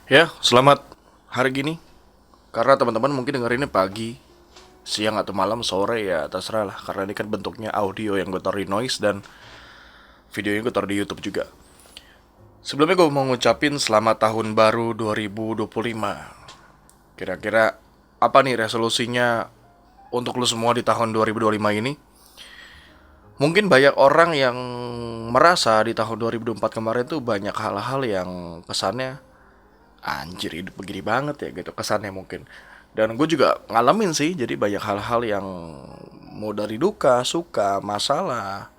Ya, selamat hari gini. Karena teman-teman mungkin dengerinnya pagi, siang atau malam, sore ya terserah lah. Karena ini kan bentuknya audio yang gue taruh di noise dan videonya gue taruh di YouTube juga. Sebelumnya gue mau ngucapin selamat tahun baru 2025. Kira-kira apa nih resolusinya untuk lu semua di tahun 2025 ini? Mungkin banyak orang yang merasa di tahun 2024 kemarin tuh banyak hal-hal yang kesannya anjir hidup begini banget ya gitu kesannya mungkin. Dan gue juga ngalamin sih, jadi banyak hal-hal yang mau dari duka, suka, masalah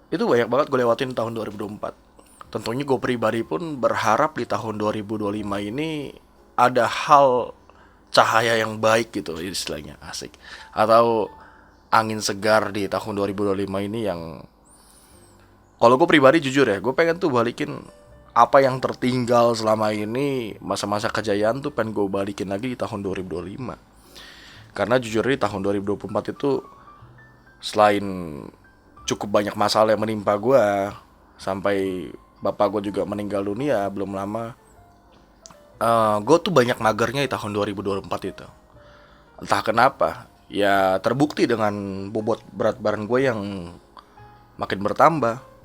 itu banyak banget gue lewatin tahun 2024. Tentunya gue pribadi pun berharap di tahun 2025 ini ada hal cahaya yang baik gitu istilahnya, asik, atau angin segar di tahun 2025 ini yang kalau gue pribadi jujur ya, gue pengen tuh balikin apa yang tertinggal selama ini, masa-masa kejayaan tuh pengen gue balikin lagi di tahun 2025. Karena jujur di tahun 2024 itu selain cukup banyak masalah yang menimpa gue, sampai bapak gue juga meninggal dunia belum lama. Gue tuh banyak magernya di tahun 2024 itu. Entah kenapa, ya terbukti dengan bobot berat badan gue yang makin bertambah,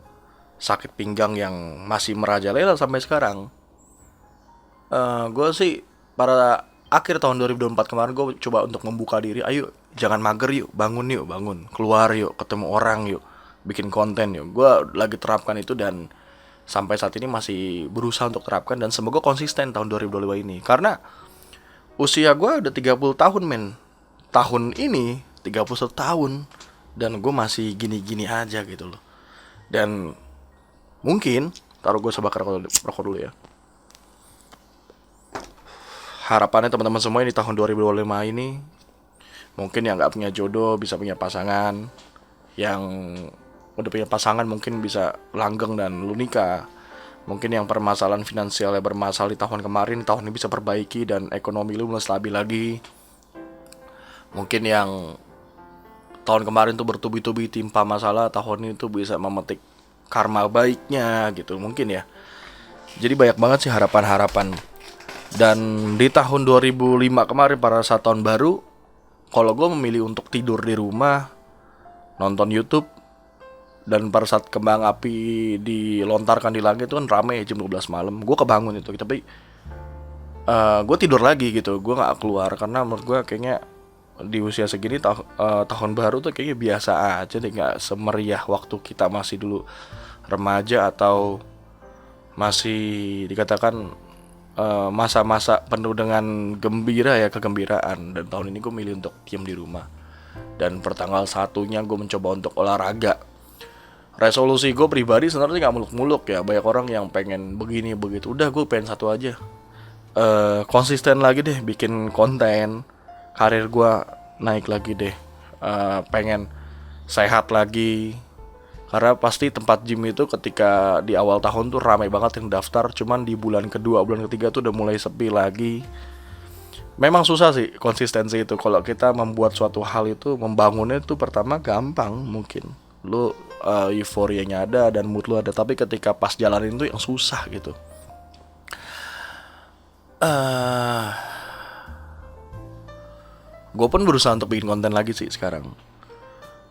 sakit pinggang yang masih merajalela sampai sekarang. Gue sih pada akhir tahun 2024 kemarin gue coba untuk membuka diri, ayo jangan mager yuk, bangun, keluar yuk, ketemu orang yuk, bikin konten yuk. Gue lagi terapkan itu dan sampai saat ini masih berusaha untuk terapkan dan semoga konsisten tahun 2025 ini. Karena usia gue udah 30 tahun men, tahun ini 31 tahun dan gue masih gini-gini aja gitu loh. Dan mungkin taruh gue sebakar rokok dulu ya. Harapannya teman-teman semua ini tahun 2025 ini mungkin yang nggak punya jodoh bisa punya pasangan, yang udah punya pasangan mungkin bisa langgeng dan lu nikah. Mungkin yang permasalahan finansialnya bermasalah di tahun kemarin, tahun ini bisa perbaiki dan ekonomi lu mulai stabil lagi. Mungkin yang tahun kemarin tuh bertubi-tubi timpa masalah, tahun ini tuh bisa memetik karma baiknya gitu mungkin ya. Jadi banyak banget sih harapan-harapan. Dan di tahun 2005 kemarin pada saat tahun baru, kalau gue memilih untuk tidur di rumah, nonton YouTube, dan pada saat kembang api dilontarkan di langit itu kan rame ya, jam 12 malam. Gue kebangun itu, tapi gue tidur lagi gitu. Gue nggak keluar karena menurut gue kayaknya di usia segini tahun baru tuh kayaknya biasa aja deh, nggak semeriah waktu kita masih dulu remaja atau masih dikatakan masa-masa penuh dengan gembira ya, kegembiraan. Dan tahun ini gue milih untuk diam di rumah. Dan pertanggal satunya gue mencoba untuk olahraga. Resolusi gue pribadi sebenarnya nggak muluk-muluk ya. Banyak orang yang pengen begini begitu. Udah gue pengen satu aja. Konsisten lagi deh bikin konten. Karir gue naik lagi deh. Pengen sehat lagi. Karena pasti tempat gym itu ketika di awal tahun tuh ramai banget yang daftar. Cuman di bulan kedua, bulan ketiga tuh udah mulai sepi lagi. Memang susah sih konsistensi itu. Kalau kita membuat suatu hal itu, membangunnya itu pertama gampang mungkin. Lu euforianya ada dan mood lu ada. Tapi ketika pas jalanin tuh yang susah gitu. Gue pun berusaha untuk bikin konten lagi sih sekarang.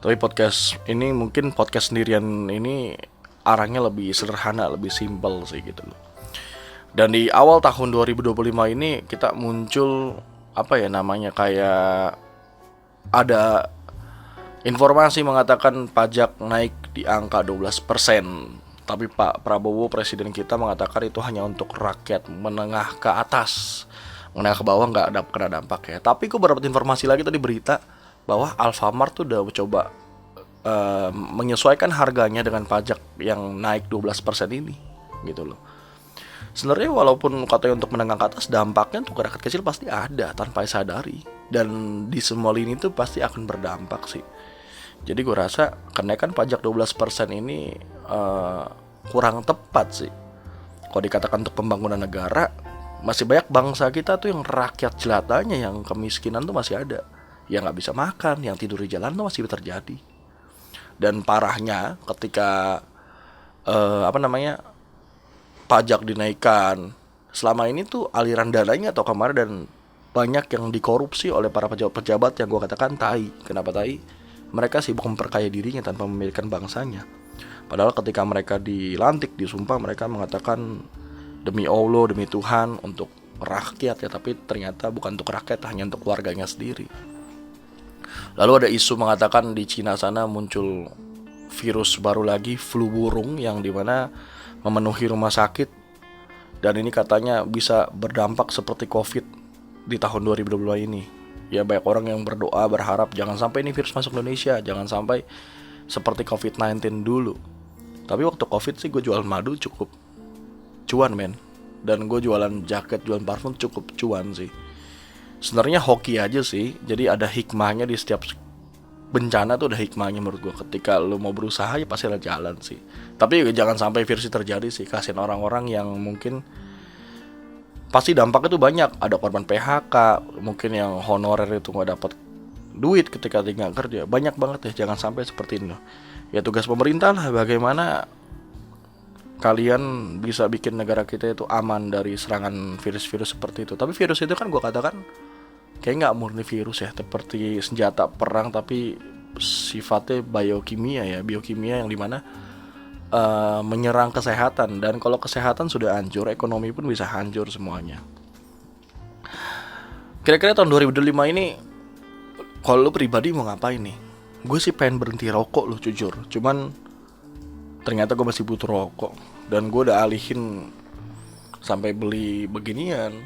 Tapi podcast ini mungkin podcast sendirian ini arahnya lebih sederhana, lebih simpel sih gitu loh. Dan di awal tahun 2025 ini kita muncul apa ya namanya, kayak ada informasi mengatakan pajak naik di angka 12%. Tapi Pak Prabowo presiden kita mengatakan itu hanya untuk rakyat menengah ke atas. Menengah ke bawah nggak ada kena dampak ya. Tapi gue dapat informasi lagi tadi berita bahwa Alfamart tuh udah coba menyesuaikan harganya dengan pajak yang naik 12% ini gitu loh. Sebenarnya walaupun katanya untuk menengah ke atas, dampaknya untuk rakyat kecil pasti ada tanpa disadari. Dan di semua lini itu pasti akan berdampak sih. Jadi gue rasa kenaikan pajak 12% ini kurang tepat sih. Kalau dikatakan untuk pembangunan negara, masih banyak bangsa kita tuh yang rakyat jelatanya yang kemiskinan tuh masih ada. Yang gak bisa makan, yang tidur di jalan tuh masih terjadi. Dan parahnya ketika apa namanya, pajak dinaikkan, selama ini tuh aliran dananya atau kemana, dan banyak yang dikorupsi oleh para pejabat yang gue katakan tai. Kenapa tai? Mereka sibuk memperkaya dirinya tanpa memikirkan bangsanya. Padahal ketika mereka dilantik, disumpah, mereka mengatakan demi Allah, demi Tuhan, untuk rakyat ya. Tapi ternyata bukan untuk rakyat, hanya untuk keluarganya sendiri. Lalu ada isu mengatakan di Cina sana muncul virus baru lagi, flu burung, yang dimana memenuhi rumah sakit. Dan ini katanya bisa berdampak seperti COVID di tahun 2022 ini. Ya banyak orang yang berdoa, berharap jangan sampai ini virus masuk Indonesia, jangan sampai seperti COVID-19 dulu. Tapi waktu COVID sih gue jual madu cukup cuan men. Dan gue jualan jaket, jualan parfum cukup cuan sih. Sebenarnya hoki aja sih. Jadi ada hikmahnya di setiap bencana tuh, ada hikmahnya menurut gue. Ketika lo mau berusaha ya pasti ada jalan sih. Tapi jangan sampai virus terjadi sih. Kasihin orang-orang yang mungkin pasti dampaknya tuh banyak. Ada korban PHK, mungkin yang honorer itu gak dapat duit ketika tinggal kerja. Banyak banget ya, jangan sampai seperti ini loh. Ya tugas pemerintah lah bagaimana kalian bisa bikin negara kita itu aman dari serangan virus-virus seperti itu. Tapi virus itu kan gue katakan kayak gak murni virus ya, seperti senjata perang, tapi sifatnya biokimia ya. Biokimia yang dimana menyerang kesehatan. Dan kalau kesehatan sudah hancur, ekonomi pun bisa hancur semuanya. Kira-kira tahun 2005 ini kalau lu pribadi mau ngapain nih? Gue sih pengen berhenti rokok loh jujur. Cuman ternyata gue masih butuh rokok. Dan gue udah alihin sampai beli beginian.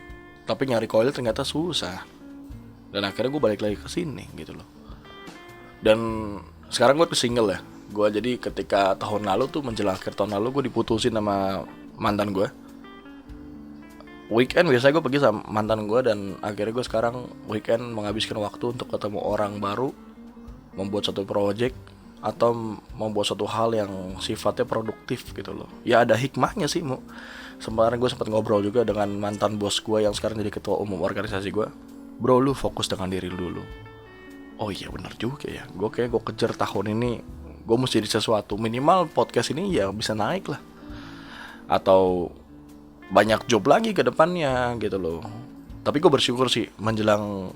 Tapi nyari koil ternyata susah. Dan akhirnya gue balik lagi ke sini gitu loh. Dan sekarang gue tuh single ya. Gue jadi ketika tahun lalu tuh, menjelang akhir tahun lalu, gue diputusin sama mantan gue. Weekend biasanya gue pergi sama mantan gue, dan akhirnya gue sekarang weekend menghabiskan waktu untuk ketemu orang baru, membuat satu project atau membuat satu hal yang sifatnya produktif gitu loh. Ya ada hikmahnya sih mu. Kemarin gue sempat ngobrol juga dengan mantan bos gue yang sekarang jadi ketua umum organisasi gue. Bro, lu fokus dengan diri lu dulu. Oh iya benar juga ya. Gue kejar tahun ini gue mesti jadi sesuatu. Minimal podcast ini ya bisa naik lah. Atau banyak job lagi ke depannya gitu loh. Tapi gue bersyukur sih menjelang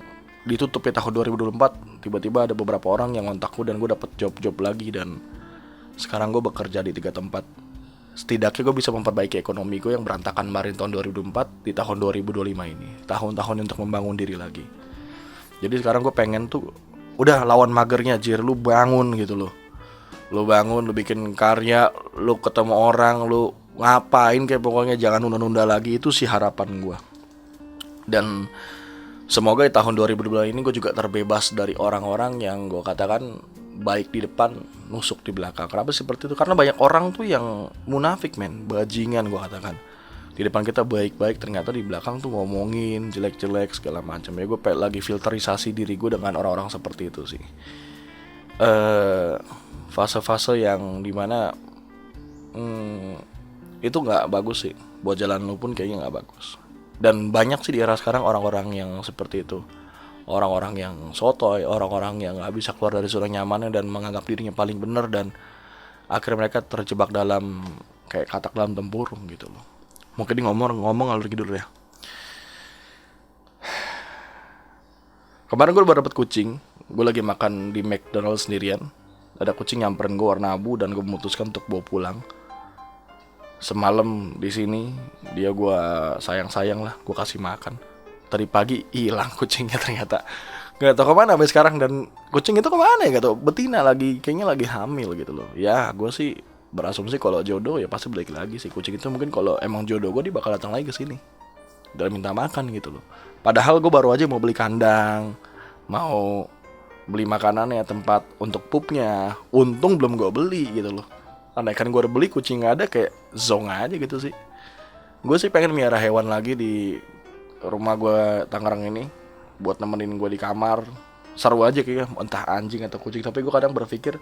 ditutup ya tahun 2024, tiba-tiba ada beberapa orang yang ngontakku dan gue dapet job-job lagi. Dan sekarang gue bekerja di 3 tempat. Setidaknya gue bisa memperbaiki ekonomi gue yang berantakan kemarin tahun 2024 di tahun 2025 ini. Tahun-tahun untuk membangun diri lagi. Jadi sekarang gue pengen tuh udah lawan magernya, Jir, lu bangun gitu loh. Lu bangun, lu bikin karya, lu ketemu orang, lu ngapain kayak pokoknya jangan nunda-nunda lagi. Itu sih harapan gue. Dan semoga di tahun 2022 ini gue juga terbebas dari orang-orang yang gue katakan baik di depan, nusuk di belakang. Kenapa seperti itu? Karena banyak orang tuh yang munafik men, bajingan gue katakan. Di depan kita baik-baik, ternyata di belakang tuh ngomongin jelek-jelek segala macam. Ya gue lagi filterisasi diri gue dengan orang-orang seperti itu sih. Fase-fase yang dimana itu gak bagus sih. Buat jalan lu pun kayaknya gak bagus. Dan banyak sih di era sekarang orang-orang yang seperti itu. Orang-orang yang sotoy, orang-orang yang gak bisa keluar dari zona nyamannya dan menganggap dirinya paling benar. Dan akhirnya mereka terjebak dalam kayak katak dalam tempurung gitu loh. Mungkin dia ngomong ngalur gitu ya. Kemarin gue baru dapet kucing. Gue lagi makan di McDonald's sendirian. Ada kucing nyamperin gue warna abu dan gue memutuskan untuk bawa pulang. Semalam di sini dia gue sayang lah, gue kasih makan. Tadi pagi hilang kucingnya ternyata. Gak tau kemana sampai sekarang. Dan kucing itu kemana ya gak tau. Betina lagi, kayaknya lagi hamil gitu loh. Ya gue sih berasumsi kalau jodoh ya pasti balik lagi sih. Kucing itu mungkin kalau emang jodoh gue dia bakal datang lagi ke sini dan minta makan gitu loh. Padahal gue baru aja mau beli kandang, mau beli makanannya, tempat untuk pupnya. Untung belum gue beli gitu loh. Andai kan gue udah beli, kucing gak ada, kayak zong aja gitu sih. Gue sih pengen miara hewan lagi di rumah gue Tangerang ini, buat nemenin gue di kamar. Seru aja kayaknya, entah anjing atau kucing. Tapi gue kadang berpikir,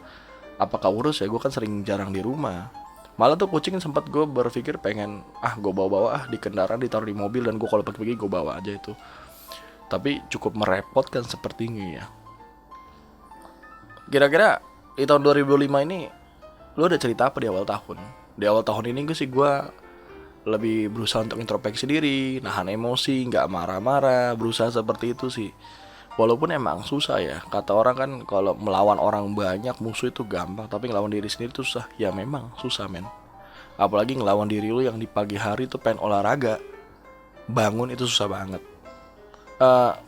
apakah urus ya, gue kan sering jarang di rumah. Malah tuh kucing sempat gue berpikir pengen, gue bawa-bawa di kendaraan, ditaruh di mobil, dan gue kalau pagi-pagi gue bawa aja itu. Tapi cukup merepotkan sepertinya ya. Kira-kira di tahun 2025 ini lu ada cerita apa di awal tahun? Di awal tahun ini gue lebih berusaha untuk introspeksi diri, nahan emosi, nggak marah-marah, berusaha seperti itu sih. Walaupun emang susah ya, kata orang kan kalau melawan orang banyak musuh itu gampang, tapi ngelawan diri sendiri itu susah. Ya memang susah men. Apalagi ngelawan diri lu yang di pagi hari tuh pengen olahraga, bangun itu susah banget.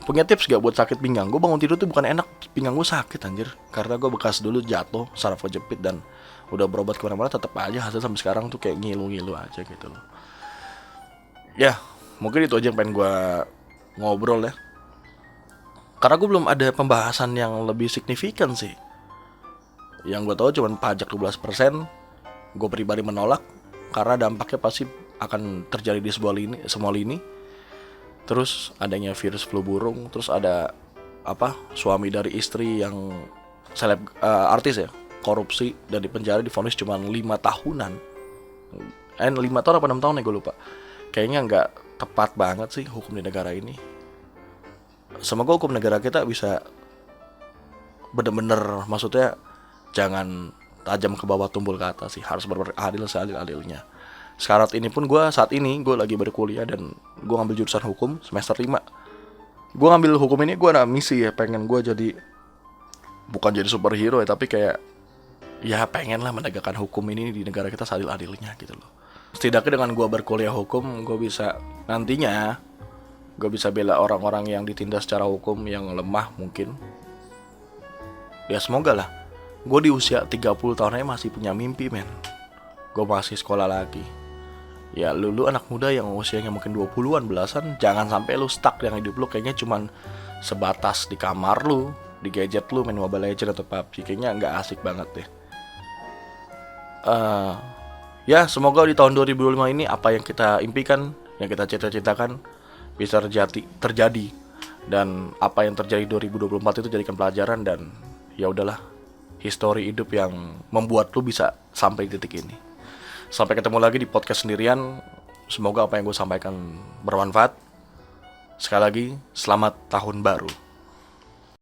Punya tips gak buat sakit pinggang? Gue bangun tidur tuh bukan enak, pinggang gue sakit anjir. Karena gue bekas dulu jatuh, saraf kejepit dan udah berobat kemana-mana tetap aja hasil sampai sekarang tuh kayak ngilu-ngilu aja gitu loh. Ya, mungkin itu aja yang pengen gue ngobrol ya. Karena gue belum ada pembahasan yang lebih signifikan sih. Yang gue tahu cuma pajak 12%, gue pribadi menolak karena dampaknya pasti akan terjadi di semua lini. Terus adanya virus flu burung, terus ada suami dari istri yang artis ya, korupsi dan dipenjara divonis cuma 5 tahunan. 5 tahun apa 6 tahun ya gue lupa. Kayaknya nggak tepat banget sih hukum di negara ini. Semoga hukum negara kita bisa bener-bener, maksudnya jangan tajam ke bawah tumbul ke atas sih, harus benar-benar adil seadil-adilnya. Saat ini gue lagi berkuliah dan gue ngambil jurusan hukum semester 5. Gue ngambil hukum ini, gue ada misi ya, pengen gue jadi, bukan jadi superhero ya, tapi kayak ya pengen lah menegakkan hukum ini di negara kita seadil-adilnya gitu loh. Setidaknya dengan gue berkuliah hukum, gue bisa bela orang-orang yang ditindas secara hukum yang lemah mungkin. Ya semoga lah. Gue di usia 30 tahun aja masih punya mimpi men. Gue masih sekolah lagi. Ya lu anak muda yang usianya mungkin 20-an belasan, jangan sampai lu stuck yang hidup lu kayaknya cuman sebatas di kamar lu, di gadget lu main Mobile Legends atau PUBG. Kayaknya gak asik banget deh. Ya semoga di tahun 2025 ini apa yang kita impikan, yang kita cita-citakan bisa terjadi. Dan apa yang terjadi 2024 itu jadikan pelajaran dan ya udahlah, histori hidup yang membuat lu bisa sampai titik ini. Sampai ketemu lagi di podcast sendirian. Semoga apa yang gue sampaikan bermanfaat. Sekali lagi, selamat tahun baru.